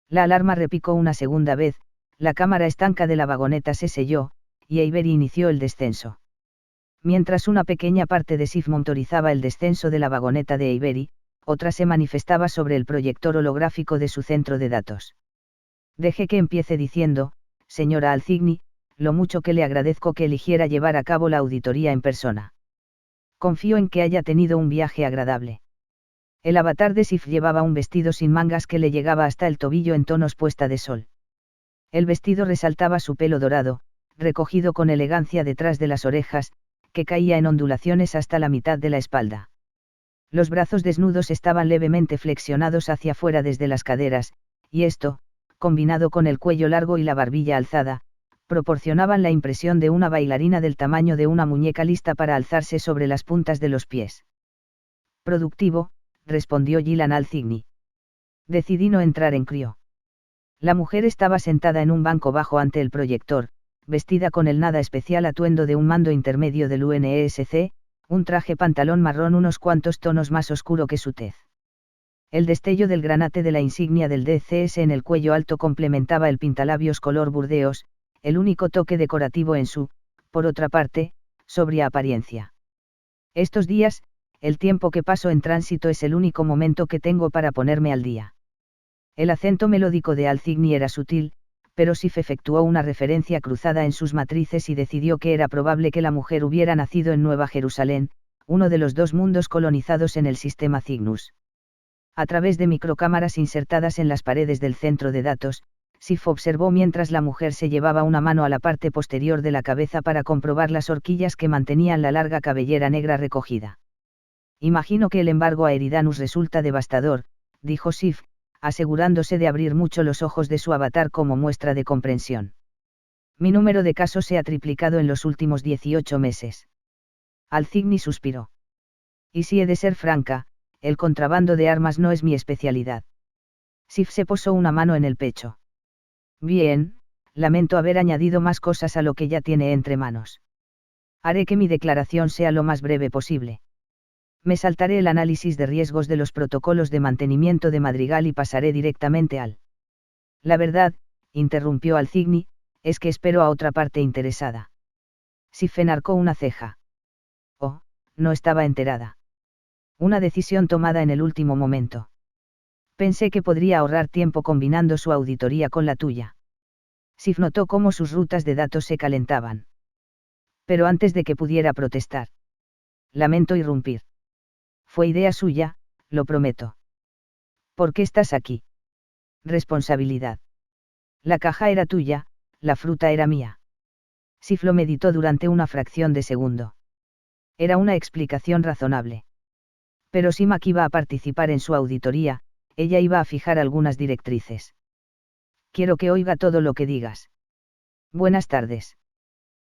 Speaker 1: La alarma repicó una segunda vez, la cámara estanca de la vagoneta se selló, y Avery inició el descenso. Mientras una pequeña parte de Sif monitorizaba el descenso de la vagoneta de Avery, otra se manifestaba sobre el proyector holográfico de su centro de datos. Deje que empiece diciendo, señora Alcigny, lo mucho que le agradezco que eligiera llevar a cabo la auditoría en persona. Confío en que haya tenido un viaje agradable. El avatar de Sif llevaba un vestido sin mangas que le llegaba hasta el tobillo en tonos puesta de sol. El vestido resaltaba su pelo dorado, recogido con elegancia detrás de las orejas, que caía en ondulaciones hasta la mitad de la espalda. Los brazos desnudos estaban levemente flexionados hacia afuera desde las caderas, y esto, combinado con el cuello largo y la barbilla alzada, proporcionaban la impresión de una bailarina del tamaño de una muñeca lista para alzarse sobre las puntas de los pies. Productivo, respondió Gillian Alcigny. Decidí no entrar en crío. La mujer estaba sentada en un banco bajo ante el proyector, vestida con el nada especial atuendo de un mando intermedio del UNESC, un traje pantalón marrón unos cuantos tonos más oscuro que su tez. El destello del granate de la insignia del DCS en el cuello alto complementaba el pintalabios color burdeos, el único toque decorativo en su, por otra parte, sobria apariencia. Estos días, el tiempo que paso en tránsito es el único momento que tengo para ponerme al día. El acento melódico de Alcigny era sutil, pero Sif efectuó una referencia cruzada en sus matrices y decidió que era probable que la mujer hubiera nacido en Nueva Jerusalén, uno de los dos mundos colonizados en el sistema Cygnus. A través de microcámaras insertadas en las paredes del centro de datos, Sif observó mientras la mujer se llevaba una mano a la parte posterior de la cabeza para comprobar las horquillas que mantenían la larga cabellera negra recogida. Imagino que el embargo a Eridanus resulta devastador, dijo Sif, asegurándose de abrir mucho los ojos de su avatar como muestra de comprensión. Mi número de casos se ha triplicado en los últimos 18 meses. Alcigny suspiró. Y si he de ser franca, el contrabando de armas no es mi especialidad. Sif se posó una mano en el pecho. Bien, lamento haber añadido más cosas a lo que ya tiene entre manos. Haré que mi declaración sea lo más breve posible. Me saltaré el análisis de riesgos de los protocolos de mantenimiento de Madrigal y pasaré directamente al. La verdad, interrumpió Alcigny, es que espero a otra parte interesada. Sif enarcó una ceja. Oh, no estaba enterada. Una decisión tomada en el último momento. Pensé que podría ahorrar tiempo combinando su auditoría con la tuya. Sif notó cómo sus rutas de datos se calentaban. Pero antes de que pudiera protestar. Lamento irrumpir. Fue idea suya, lo prometo. ¿Por qué estás aquí? Responsabilidad. La caja era tuya, la fruta era mía. Sif lo meditó durante una fracción de segundo. Era una explicación razonable. Pero si Mac iba a participar en su auditoría, ella iba a fijar algunas directrices. Quiero que oiga todo lo que digas. Buenas tardes.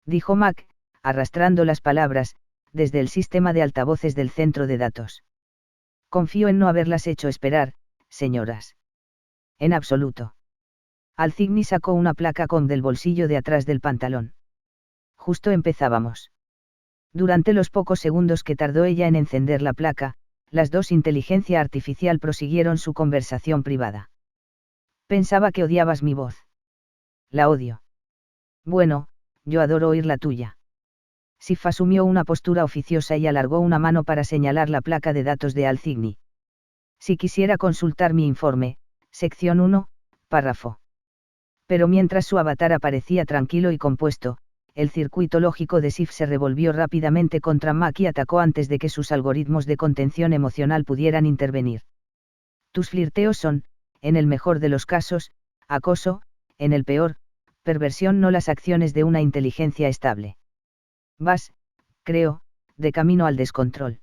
Speaker 1: Dijo Mac, arrastrando las palabras, desde el sistema de altavoces del centro de datos. Confío en no haberlas hecho esperar, señoras. En absoluto. Alcigny sacó una placa con del bolsillo de atrás del pantalón. Justo empezábamos. Durante los pocos segundos que tardó ella en encender la placa, las dos inteligencia artificial prosiguieron su conversación privada. Pensaba que odiabas mi voz. La odio. Bueno, yo adoro oír la tuya. Sif asumió una postura oficiosa y alargó una mano para señalar la placa de datos de Alcigny. Si quisiera consultar mi informe, sección 1, párrafo. Pero mientras su avatar aparecía tranquilo y compuesto, el circuito lógico de Sif se revolvió rápidamente contra Mac y atacó antes de que sus algoritmos de contención emocional pudieran intervenir. Tus flirteos son, en el mejor de los casos, acoso, en el peor, perversión, no las acciones de una inteligencia estable. Vas, creo, de camino al descontrol.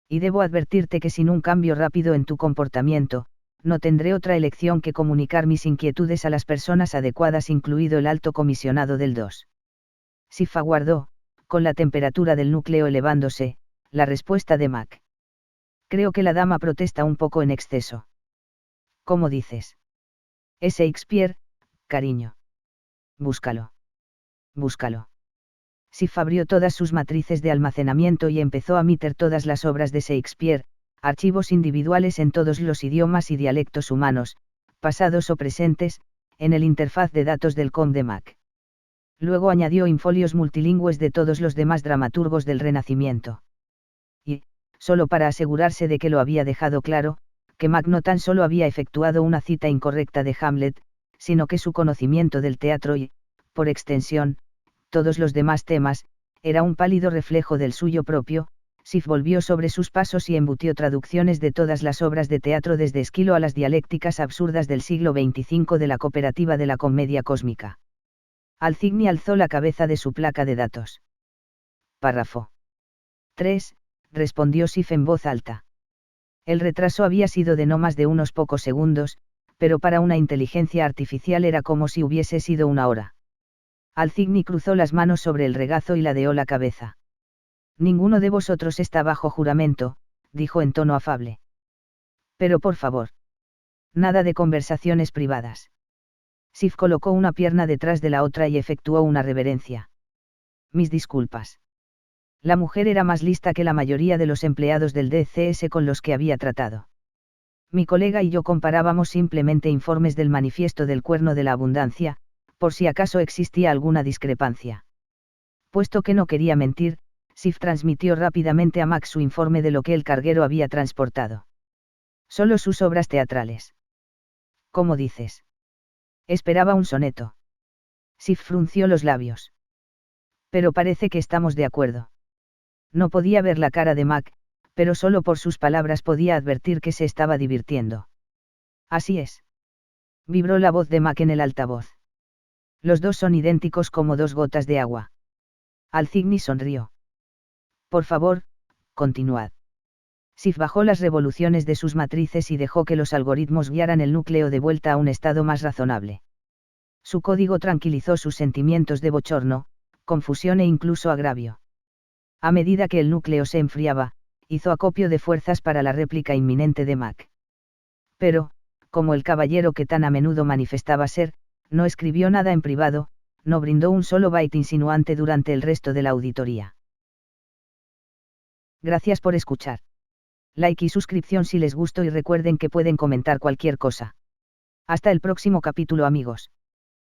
Speaker 1: Y debo advertirte que sin un cambio rápido en tu comportamiento, no tendré otra elección que comunicar mis inquietudes a las personas adecuadas, incluido el alto comisionado del 2. Sif aguardó, con la temperatura del núcleo elevándose, la respuesta de Mac. Creo que la dama protesta un poco en exceso. ¿Cómo dices? Es Shakespeare, cariño. Búscalo. Búscalo. Sif abrió todas sus matrices de almacenamiento y empezó a meter todas las obras de Shakespeare, archivos individuales en todos los idiomas y dialectos humanos, pasados o presentes, en el interfaz de datos del COM de Mac. Luego añadió infolios multilingües de todos los demás dramaturgos del Renacimiento. Y, solo para asegurarse de que lo había dejado claro, que Mac no tan solo había efectuado una cita incorrecta de Hamlet, sino que su conocimiento del teatro y, por extensión, todos los demás temas, era un pálido reflejo del suyo propio. Sif volvió sobre sus pasos y embutió traducciones de todas las obras de teatro desde Esquilo a las dialécticas absurdas del siglo XXV de la cooperativa de la comedia cósmica. Alcigni alzó la cabeza de su placa de datos. Párrafo 3, respondió Sif en voz alta. El retraso había sido de no más de unos pocos segundos, pero para una inteligencia artificial era como si hubiese sido una hora. Alcigni cruzó las manos sobre el regazo y ladeó la cabeza. Ninguno de vosotros está bajo juramento, dijo en tono afable. Pero por favor. Nada de conversaciones privadas. Sif colocó una pierna detrás de la otra y efectuó una reverencia. Mis disculpas. La mujer era más lista que la mayoría de los empleados del DCS con los que había tratado. Mi colega y yo comparábamos simplemente informes del manifiesto del Cuerno de la Abundancia, por si acaso existía alguna discrepancia. Puesto que no quería mentir, Sif transmitió rápidamente a Max su informe de lo que el carguero había transportado. Solo sus obras teatrales. ¿Cómo dices? Esperaba un soneto. Sif frunció los labios. Pero parece que estamos de acuerdo. No podía ver la cara de Mac, pero solo por sus palabras podía advertir que se estaba divirtiendo. Así es. Vibró la voz de Mac en el altavoz. Los dos son idénticos como dos gotas de agua. Alcigni sonrió. Por favor, continuad. Sif bajó las revoluciones de sus matrices y dejó que los algoritmos guiaran el núcleo de vuelta a un estado más razonable. Su código tranquilizó sus sentimientos de bochorno, confusión e incluso agravio. A medida que el núcleo se enfriaba, hizo acopio de fuerzas para la réplica inminente de Mac. Pero, como el caballero que tan a menudo manifestaba ser, no escribió nada en privado, no brindó un solo byte insinuante durante el resto de la auditoría. Gracias por escuchar. Like y suscripción si les gustó y recuerden que pueden comentar cualquier cosa. Hasta el próximo capítulo, amigos.